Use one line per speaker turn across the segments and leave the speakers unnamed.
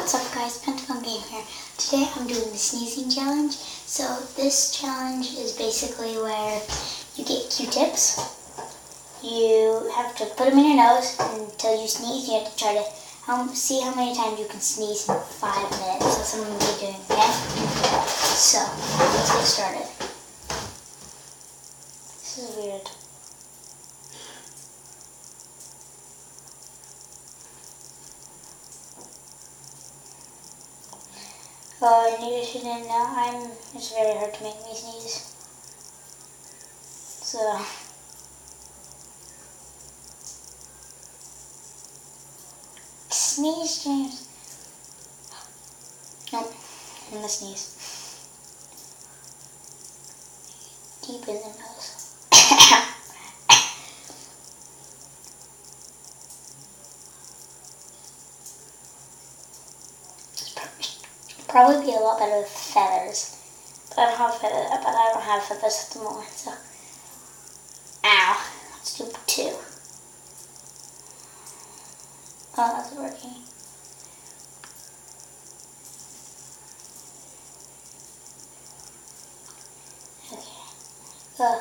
What's up guys, Pentagon Game here. Today I'm doing the sneezing challenge. So this challenge is basically where you get Q-tips. You have to put them in your nose until you sneeze. You have to try to see how many times you can sneeze in 5 minutes. That's what I'm going to be doing, okay? So, let's get started. This is weird. Oh, and you didn't know, it's very hard to make me sneeze. So, sneeze, James. Nope, I'm gonna sneeze. Deep in the nose. Probably be a lot better with feathers, but I don't have feathers at the moment. So, ow. Let's do 2. Oh, that's working. Okay.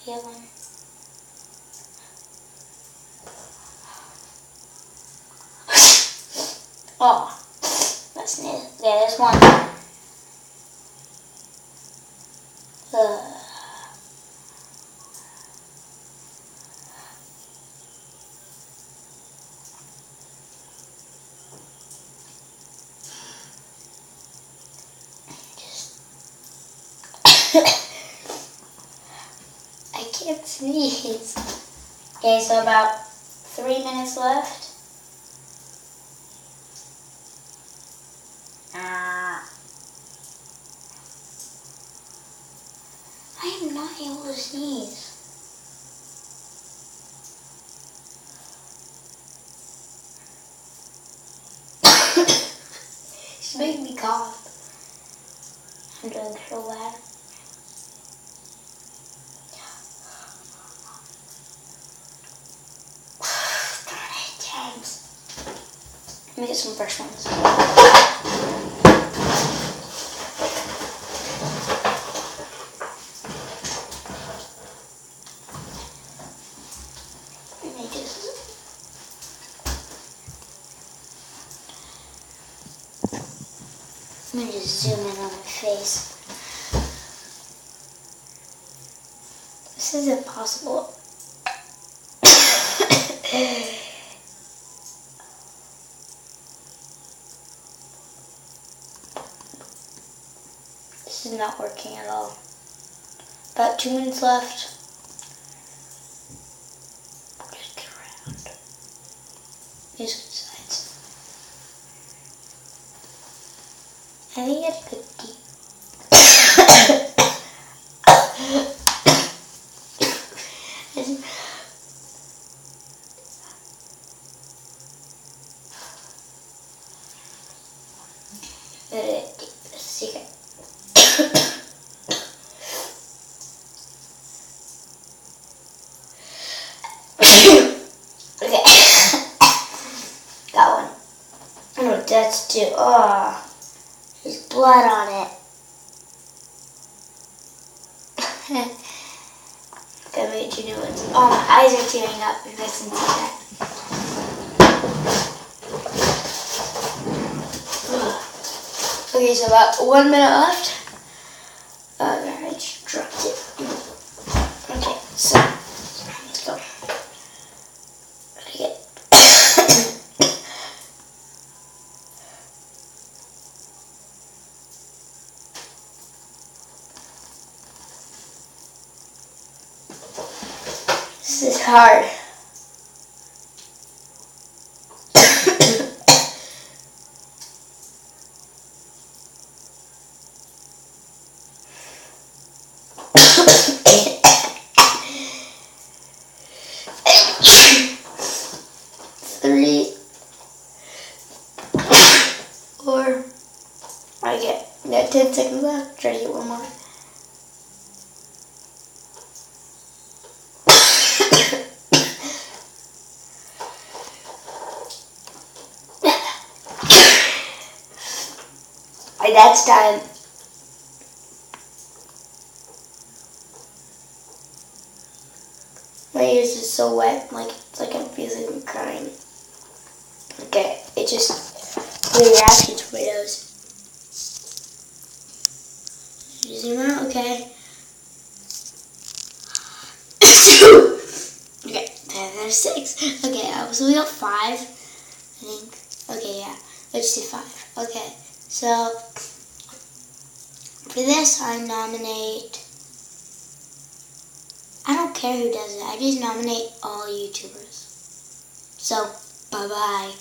Here one. Oh, that's neat. Okay, there's one. I can't sneeze. Okay, so about 3 minutes left. I am not able to sneeze. It's making me cough. I'm doing so bad. James. Let me get some fresh ones. Let me just zoom in on my face. This is impossible. This is not working at all. About 2 minutes left. Just get around. These sides. I think it's good deep. Secret. Okay. Got one. Oh, that's 2. Oh, there's blood on it. Gotta make 2 new ones. Oh, my eyes are tearing up. You guys can see that. Okay, so about 1 minute left. I just dropped it. Okay, so let's go. Okay. This is hard. Okay, we got 10 seconds left. Try to get one more. That's done. My ears is so wet, like it's like I'm physically crying. Okay, it just clear your asking tomatoes. Zoom out, okay. Okay, there's 6. Okay, so we got 5, I think. Okay, yeah, let's do 5. Okay, so for this I nominate, I don't care who does it, I just nominate all YouTubers. So, bye-bye.